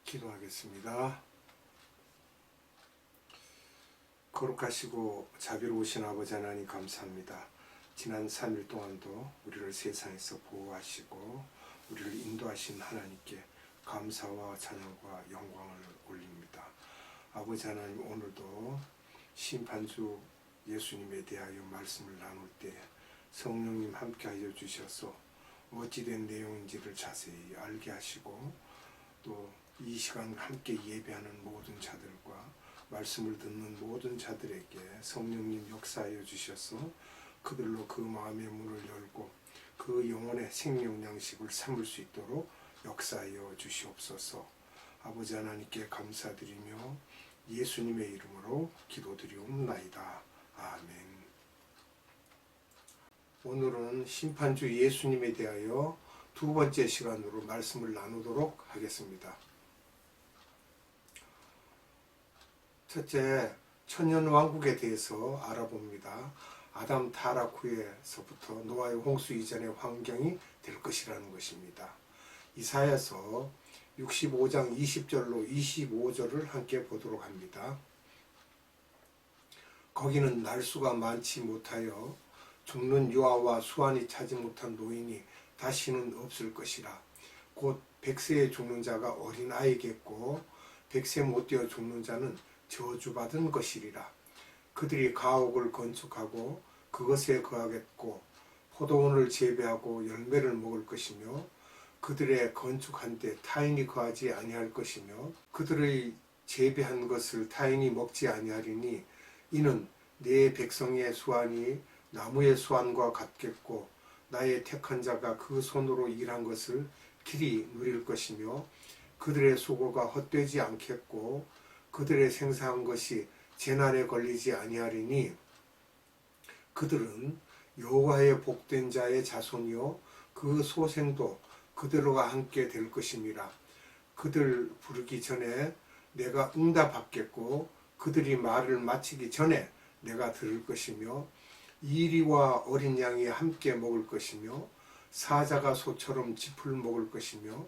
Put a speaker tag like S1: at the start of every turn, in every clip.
S1: 기도하겠습니다. 거룩하시고 자비로우신 아버지 하나님 감사합니다. 지난 3일 동안도 우리를 세상에서 보호하시고 우리를 인도하신 하나님께 감사와 찬양과 영광을 올립니다. 아버지 하나님, 오늘도 심판주 예수님에 대하여 말씀을 나눌 때 성령님 함께하여 주셔서 어찌된 내용인지를 자세히 알게 하시고, 또 이 시간 함께 예배하는 모든 자들과 말씀을 듣는 모든 자들에게 성령님 역사하여 주셔서 그들로 그 마음의 문을 열고 그 영혼의 생명 양식을 삼을 수 있도록 역사하여 주시옵소서. 아버지 하나님께 감사드리며 예수님의 이름으로 기도드리옵나이다. 아멘. 오늘은 심판주 예수님에 대하여 두 번째 시간으로 말씀을 나누도록 하겠습니다. 첫째, 천년왕국에 대해서 알아봅니다. 아담 타락 후에서부터 노아의 홍수 이전의 환경이 될 것이라는 것입니다. 이사야서 65장 20절로 25절을 함께 보도록 합니다. 거기는 날수가 많지 못하여 죽는 유아와 수완이 차지 못한 노인이 다시는 없을 것이라. 곧 100세에 죽는 자가 어린아이겠고 100세 못 되어 죽는 자는 저주받은 것이리라. 그들이 가옥을 건축하고 그것에 거하겠고 포도원을 재배하고 열매를 먹을 것이며 그들의 건축한 데 타인이 거하지 아니할 것이며 그들의 재배한 것을 타인이 먹지 아니하리니 이는 내 백성의 수완이 나무의 수완과 같겠고 나의 택한 자가 그 손으로 일한 것을 길이 누릴 것이며 그들의 수고가 헛되지 않겠고 그들의 생사한 것이 재난에 걸리지 아니하리니 그들은 여호와의 복된 자의 자손이요 그 소생도 그들과 함께 될 것임이라. 그들 부르기 전에 내가 응답받겠고 그들이 말을 마치기 전에 내가 들을 것이며 이리와 어린 양이 함께 먹을 것이며 사자가 소처럼 짚을 먹을 것이며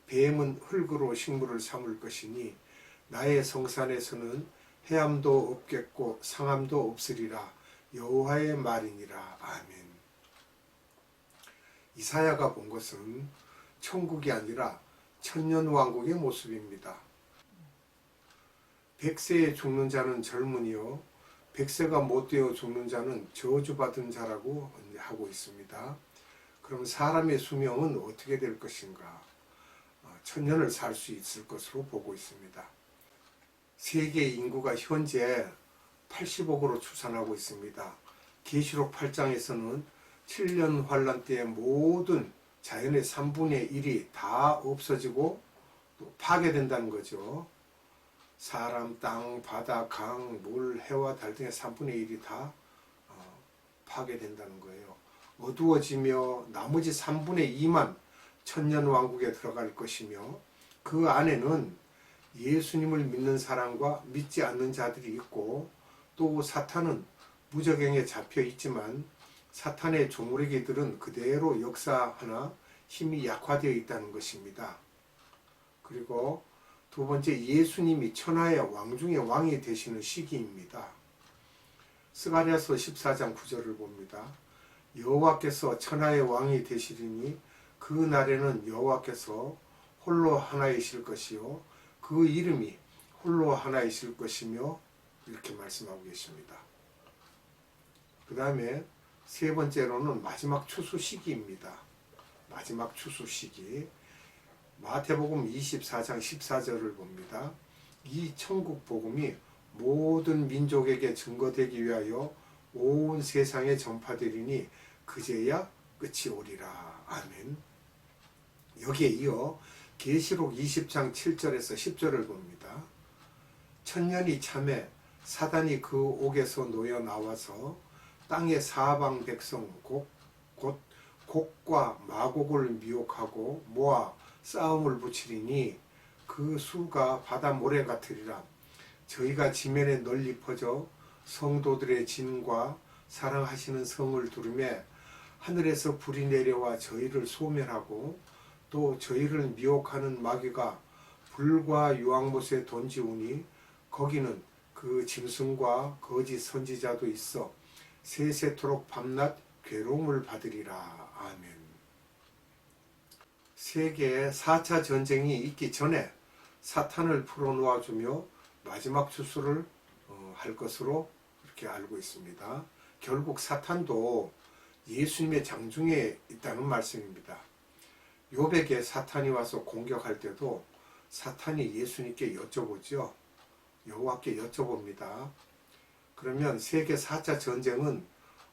S1: 뱀은 흙으로 식물을 삼을 것이니 나의 성산에서는 해함도 없겠고 상함도 없으리라. 여호와의 말이니라. 아멘. 이사야가 본 것은 천국이 아니라 천년왕국의 모습입니다. 100세에 죽는 자는 젊은이요 100세가 못 되어 죽는 자는 저주받은 자라고 하고 있습니다. 그럼 사람의 수명은 어떻게 될 것인가? 천년을 살 수 있을 것으로 보고 있습니다. 세계 인구가 현재 80억으로 추산하고 있습니다. 계시록 8장에서는 7년 환란 때의 모든 자연의 3분의 1이 다 없어지고 또 파괴된다는 거죠. 사람, 땅, 바다, 강, 물, 해와 달 등의 3분의 1이 다 파괴된다는 거예요. 어두워지며 나머지 3분의 2만 천년왕국에 들어갈 것이며 그 안에는 예수님을 믿는 사람과 믿지 않는 자들이 있고 또 사탄은 무저갱에 잡혀 있지만 사탄의 조무르기들은 그대로 역사하나 힘이 약화되어 있다는 것입니다. 그리고 두 번째, 예수님이 천하의 왕 중의 왕이 되시는 시기입니다. 스가랴서 14장 9절을 봅니다. 여호와께서 천하의 왕이 되시리니 그 날에는 여호와께서 홀로 하나이실 것이요 그 이름이 홀로 하나이실 것이며 이렇게 말씀하고 계십니다. 그 다음에 세 번째로는 마지막 추수 시기입니다. 마지막 추수 시기. 마태복음 24장 14절을 봅니다. 이 천국 복음이 모든 민족에게 증거되기 위하여 온 세상에 전파되리니 그제야 끝이 오리라. 아멘. 여기에 이어 계시록 20장 7절에서 10절을 봅니다. 천년이 참에 사단이 그 옥에서 놓여 나와서 땅의 사방 백성 곧 곡과 마곡을 미혹하고 모아 싸움을 붙이리니 그 수가 바다 모래 같으리라. 저희가 지면에 널리 퍼져 성도들의 진과 사랑하시는 성을 두르매 하늘에서 불이 내려와 저희를 소멸하고 또 저희를 미혹하는 마귀가 불과 유황못에 던지우니 거기는 그 짐승과 거짓 선지자도 있어 세세토록 밤낮 괴로움을 받으리라. 아멘. 세계 4차 전쟁이 있기 전에 사탄을 풀어놓아주며 마지막 추수를 할 것으로 그렇게 알고 있습니다. 결국 사탄도 예수님의 장중에 있다는 말씀입니다. 욥에게 사탄이 와서 공격할 때도 사탄이 예수님께 여쭤보죠. 여호와께 여쭤봅니다. 그러면 세계 4차 전쟁은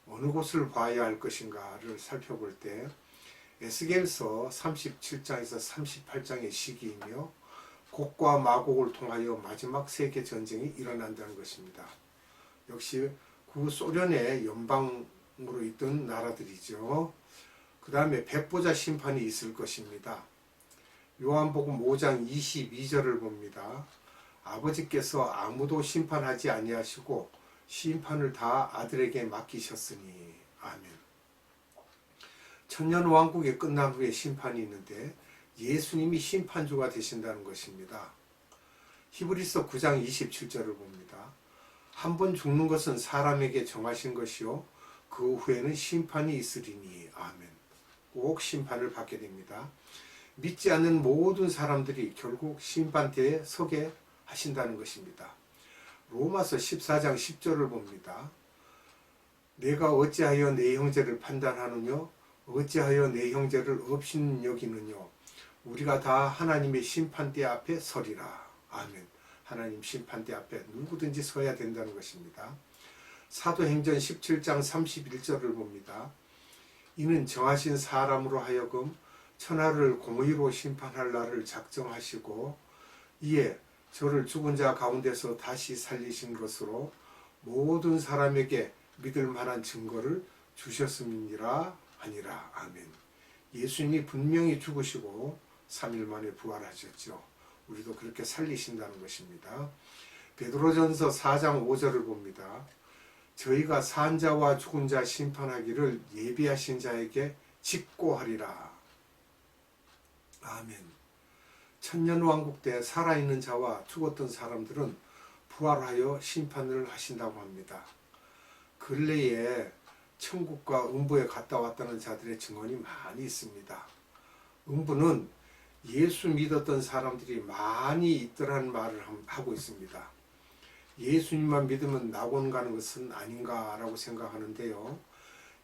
S1: 어느 곳을 봐야 할 것인가를 살펴볼 때 에스겔서 37장에서 38장의 시기이며 곡과 마곡을 통하여 마지막 세계 전쟁이 일어난다는 것입니다. 역시 구소련의 연방으로 있던 나라들이죠. 그 다음에 백보자 심판이 있을 것입니다. 요한복음 5장 22절을 봅니다. 아버지께서 아무도 심판하지 아니하시고 심판을 다 아들에게 맡기셨으니. 아멘. 천년왕국이 끝난 후에 심판이 있는데 예수님이 심판주가 되신다는 것입니다. 히브리서 9장 27절을 봅니다. 한 번 죽는 것은 사람에게 정하신 것이요 그 후에는 심판이 있으리니. 아멘. 꼭 심판을 받게 됩니다. 믿지 않는 모든 사람들이 결국 심판대에 서게 하신다는 것입니다. 로마서 14장 10절을 봅니다. 내가 어찌하여 내 형제를 판단하느냐 어찌하여 내 형제를 없인 여기느냐 우리가 다 하나님의 심판대 앞에 서리라. 아멘. 하나님 심판대 앞에 누구든지 서야 된다는 것입니다. 사도행전 17장 31절을 봅니다. 이는 정하신 사람으로 하여금 천하를 공의로 심판할 날을 작정하시고 이에 저를 죽은 자 가운데서 다시 살리신 것으로 모든 사람에게 믿을 만한 증거를 주셨음이니라 하니라. 아멘. 예수님이 분명히 죽으시고 3일 만에 부활하셨죠. 우리도 그렇게 살리신다는 것입니다. 베드로전서 4장 5절을 봅니다. 저희가 산 자와 죽은 자 심판하기를 예비하신 자에게 직고하리라. 아멘. 천년왕국 때 살아있는 자와 죽었던 사람들은 부활하여 심판을 하신다고 합니다. 근래에 천국과 음부에 갔다 왔다는 자들의 증언이 많이 있습니다. 음부는 예수 믿었던 사람들이 많이 있더라는 말을 하고 있습니다. 예수님만 믿으면 낙원 가는 것은 아닌가라고 생각하는데요.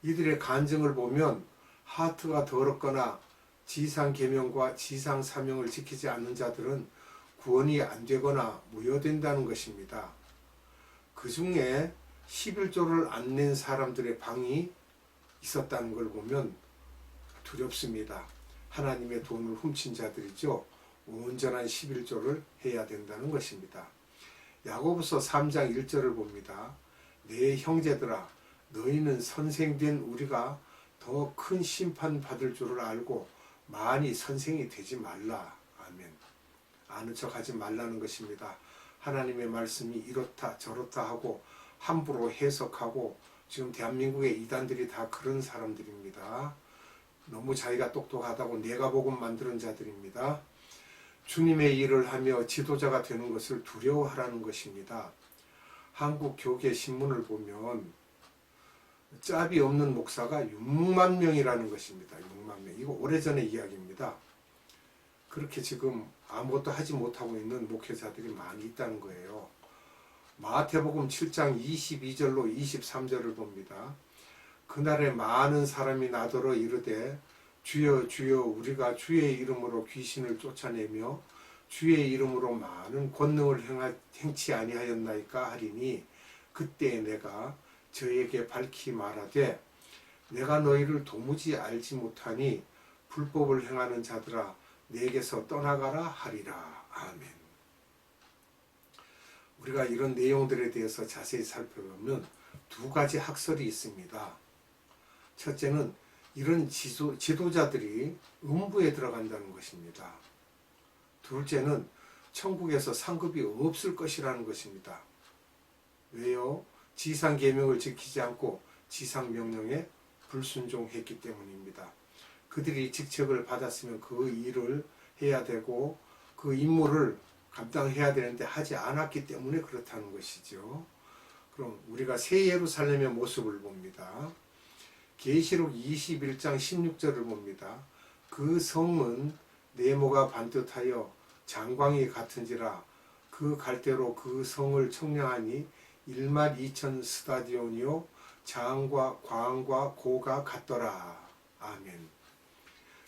S1: 이들의 간증을 보면 하트가 더럽거나 지상 계명과 지상 사명을 지키지 않는 자들은 구원이 안 되거나 무효된다는 것입니다. 그 중에 11조를 안 낸 사람들의 방이 있었다는 걸 보면 두렵습니다. 하나님의 돈을 훔친 자들이죠. 온전한 11조를 해야 된다는 것입니다. 야고보서 3장 1절을 봅니다. 내 형제들아 너희는 선생된 우리가 더 큰 심판 받을 줄을 알고 많이 선생이 되지 말라. 아멘. 아는 척하지 말라는 것입니다. 하나님의 말씀이 이렇다 저렇다 하고 함부로 해석하고 지금 대한민국의 이단들이 다 그런 사람들입니다. 너무 자기가 똑똑하다고 내가 복음 만드는 자들입니다. 주님의 일을 하며 지도자가 되는 것을 두려워하라는 것입니다. 한국 교계 신문을 보면 짭이 없는 목사가 6만 명이라는 것입니다. 6만 명. 이거 오래전의 이야기입니다. 그렇게 지금 아무것도 하지 못하고 있는 목회자들이 많이 있다는 거예요. 마태복음 7장 22절로 23절을 봅니다. 그날에 많은 사람이 나더러 이르되 주여 주여 우리가 주의 이름으로 귀신을 쫓아내며 주의 이름으로 많은 권능을 행치 아니하였나이까 하리니 그때 내가 저에게 밝히 말하되 내가 너희를 도무지 알지 못하니 불법을 행하는 자들아 내게서 떠나가라 하리라. 아멘. 우리가 이런 내용들에 대해서 자세히 살펴보면 두 가지 학설이 있습니다. 첫째는 이런 지도자들이 음부에 들어간다는 것입니다. 둘째는 천국에서 상급이 없을 것이라는 것입니다. 왜요? 지상 계명을 지키지 않고 지상 명령에 불순종했기 때문입니다. 그들이 직책을 받았으면 그 일을 해야 되고 그 임무를 감당해야 되는데 하지 않았기 때문에 그렇다는 것이죠. 그럼 우리가 새 예루살렘의 모습을 봅니다. 계시록 21장 16절을 봅니다. 그 성은 네모가 반듯하여 장광이 같은지라 그 갈대로 그 성을 청량하니 1만 2천 스타디온이요 장과 광과 고가 같더라. 아멘.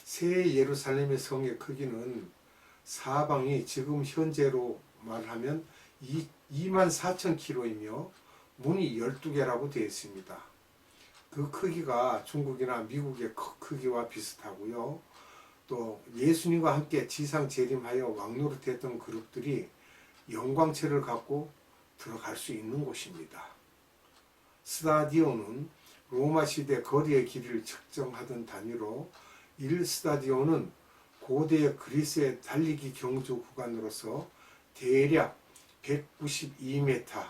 S1: 새 예루살렘의 성의 크기는 사방이 지금 현재로 말하면 2만 4천 킬로이며 문이 12개라고 되어 있습니다. 그 크기가 중국이나 미국의 크기와 비슷하고요. 또 예수님과 함께 지상 재림하여 왕노릇했던 그룹들이 영광체를 갖고 들어갈 수 있는 곳입니다. 스타디온은 로마 시대 거리의 길이를 측정하던 단위로 1스타디온은 고대 그리스의 달리기 경주 구간으로서 대략 192m,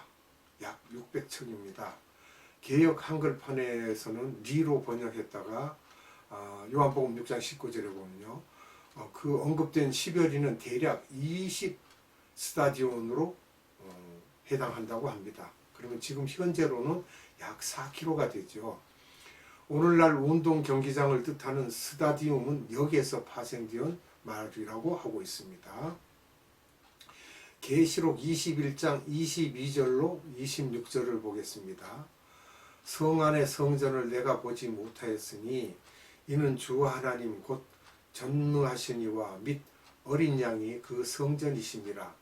S1: 약 600척입니다. 개역 한글판에서는 리로 번역했다가 요한복음 6장 19절에 보면요. 그 언급된 10여리는 대략 20스타디온으로 해당한다고 합니다. 그러면 지금 현재로는 약 4km가 되죠. 오늘날 운동 경기장을 뜻하는 스타디움은 여기에서 파생된 말이라고 하고 있습니다. 계시록 21장 22절로 26절을 보겠습니다. 성 안의 성전을 내가 보지 못하였으니 이는 주 하나님 곧 전능하신 이와 및 어린 양이 그 성전이심이라.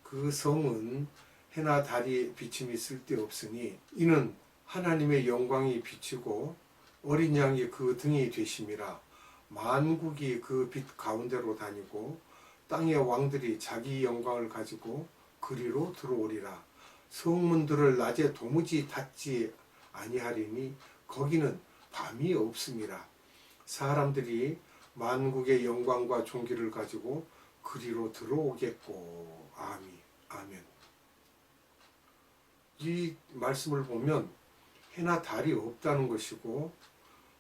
S1: 그 성은 해나 달이 비침이 쓸데없으니 이는 하나님의 영광이 비치고 어린 양이 그 등이 되심이라. 만국이 그 빛 가운데로 다니고 땅의 왕들이 자기 영광을 가지고 그리로 들어오리라. 성문들을 낮에 도무지 닫지 아니하리니 거기는 밤이 없음이라. 사람들이 만국의 영광과 존귀를 가지고 그리로 들어오겠고. 아멘. 이 말씀을 보면 해나 달이 없다는 것이고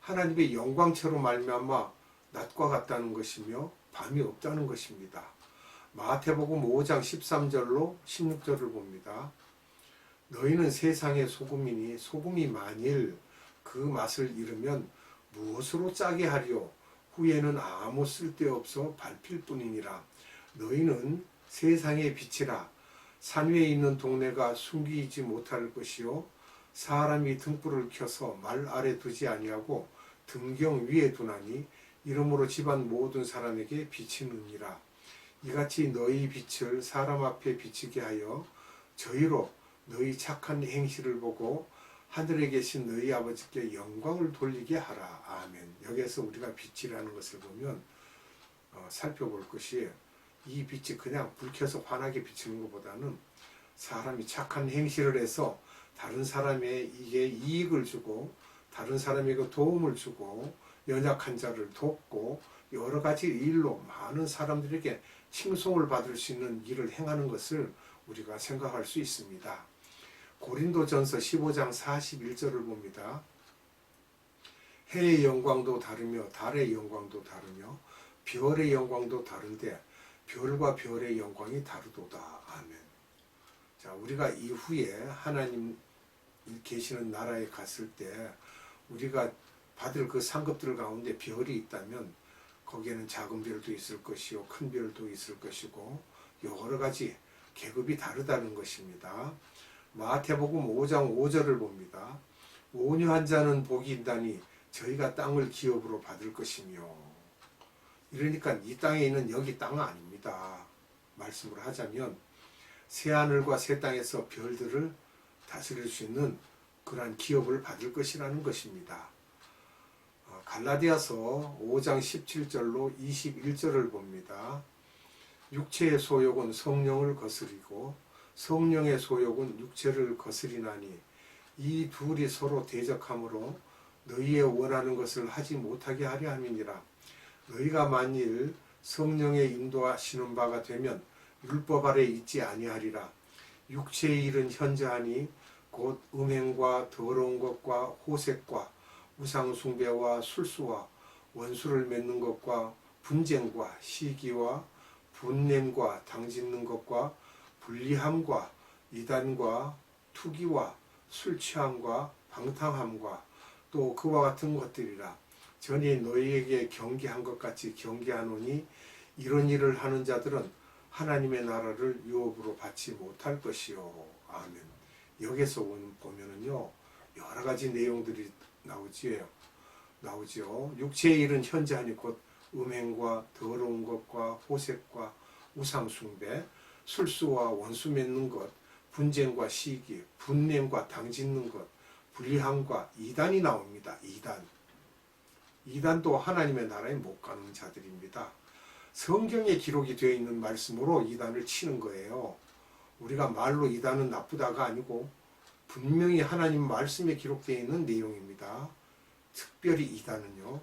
S1: 하나님의 영광체로 말미암아 낮과 같다는 것이며 밤이 없다는 것입니다. 마태복음 5장 13절로 16절을 봅니다. 너희는 세상의 소금이니 소금이 만일 그 맛을 잃으면 무엇으로 짜게 하리요? 후에는 아무 쓸데없어 밟힐 뿐이니라. 너희는 세상의 빛이라. 산 위에 있는 동네가 숨기지 못할 것이요 사람이 등불을 켜서 말 아래 두지 아니하고 등경 위에 두나니 이러므로 집안 모든 사람에게 비치느니라. 이같이 너희 빛을 사람 앞에 비치게 하여 저희로 너희 착한 행실을 보고 하늘에 계신 너희 아버지께 영광을 돌리게 하라. 아멘. 여기에서 우리가 빛이라는 것을 보면 살펴볼 것이 이 빛이 그냥 불 켜서 환하게 비치는 것보다는 사람이 착한 행실을 해서 다른 사람에게 이익을 주고 다른 사람에게 도움을 주고 연약한 자를 돕고 여러 가지 일로 많은 사람들에게 칭송을 받을 수 있는 일을 행하는 것을 우리가 생각할 수 있습니다. 고린도전서 15장 41절을 봅니다. 해의 영광도 다르며 달의 영광도 다르며 별의 영광도 다른데 별과 별의 영광이 다르도다. 아멘. 자, 우리가 이후에 하나님 계시는 나라에 갔을 때 우리가 받을 그 상급들 가운데 별이 있다면 거기에는 작은 별도 있을 것이요 큰 별도 있을 것이고 여러 가지 계급이 다르다는 것입니다. 마태복음 5장 5절을 봅니다. 온유한 자는 복이 있다니 저희가 땅을 기업으로 받을 것이며. 이러니까 이 땅에 있는 여기 땅은 아닙니다. 말씀을 하자면 새하늘과 새 땅에서 별들을 다스릴 수 있는 그러한 기업을 받을 것이라는 것입니다. 갈라디아서 5장 17절로 21절을 봅니다. 육체의 소욕은 성령을 거스리고 성령의 소욕은 육체를 거스리나니 이 둘이 서로 대적하므로 너희의 원하는 것을 하지 못하게 하려 함이니라. 너희가 만일 성령의 인도하시는 바가 되면 율법 아래 있지 아니하리라. 육체의 일은 현저하니 곧 음행과 더러운 것과 호색과 우상 숭배와 술수와 원수를 맺는 것과 분쟁과 시기와 분냄과 당짓는 것과 불리함과 이단과 투기와 술 취함과 방탕함과 또 그와 같은 것들이라. 전에 너희에게 경계한 것 같이 경계하노니 이런 일을 하는 자들은 하나님의 나라를 유업으로 받지 못할 것이요. 아멘. 여기서 보면은요, 여러 가지 내용들이 나오지요. 육체의 일은 현재 하니 곧 음행과 더러운 것과 호색과 우상숭배, 술수와 원수 맺는 것, 분쟁과 시기, 분냄과 당짓는 것, 불리함과 이단이 나옵니다. 이단도 하나님의 나라에 못 가는 자들입니다. 성경에 기록이 되어 있는 말씀으로 이단을 치는 거예요. 우리가 말로 이단은 나쁘다가 아니고 분명히 하나님 말씀에 기록되어 있는 내용입니다. 특별히 이단은요,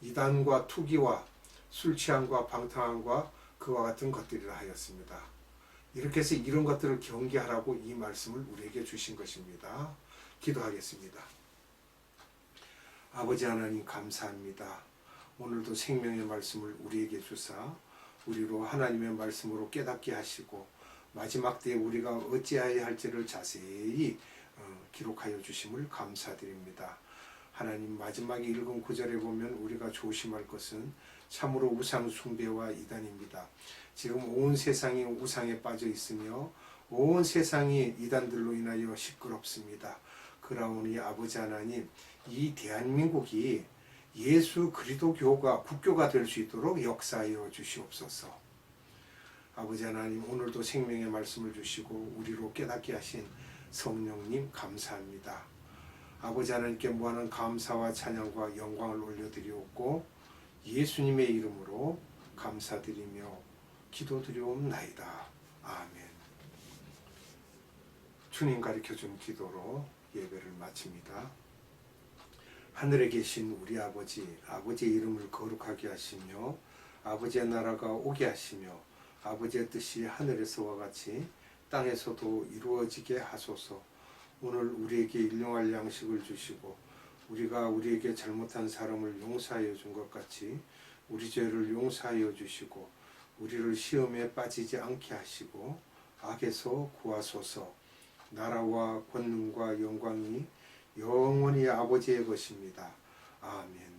S1: 이단과 투기와 술 취함과 방탕함과 그와 같은 것들이라 하였습니다. 이렇게 해서 이런 것들을 경계하라고 이 말씀을 우리에게 주신 것입니다. 기도하겠습니다. 아버지 하나님 감사합니다. 오늘도 생명의 말씀을 우리에게 주사 우리로 하나님의 말씀으로 깨닫게 하시고 마지막 때에 우리가 어찌하여야 할지를 자세히 기록하여 주심을 감사드립니다. 하나님, 마지막에 읽은 구절에 보면 우리가 조심할 것은 참으로 우상 숭배와 이단입니다. 지금 온 세상이 우상에 빠져 있으며 온 세상이 이단들로 인하여 시끄럽습니다. 그러오니 아버지 하나님, 이 대한민국이 예수 그리스도교가 국교가 될 수 있도록 역사하여 주시옵소서. 아버지 하나님, 오늘도 생명의 말씀을 주시고 우리로 깨닫게 하신 성령님 감사합니다. 아버지 하나님께 무한한 감사와 찬양과 영광을 올려드리옵고 예수님의 이름으로 감사드리며 기도드리옵나이다. 아멘. 주님 가르쳐준 기도로 예배를 마칩니다. 하늘에 계신 우리 아버지의 이름을 거룩하게 하시며 아버지의 나라가 오게 하시며 아버지의 뜻이 하늘에서와 같이 땅에서도 이루어지게 하소서. 오늘 우리에게 일용할 양식을 주시고 우리가 우리에게 잘못한 사람을 용서하여 준 것 같이 우리 죄를 용서하여 주시고 우리를 시험에 빠지지 않게 하시고 악에서 구하소서. 나라와 권능과 영광이 영원히 아버지의 것입니다. 아멘.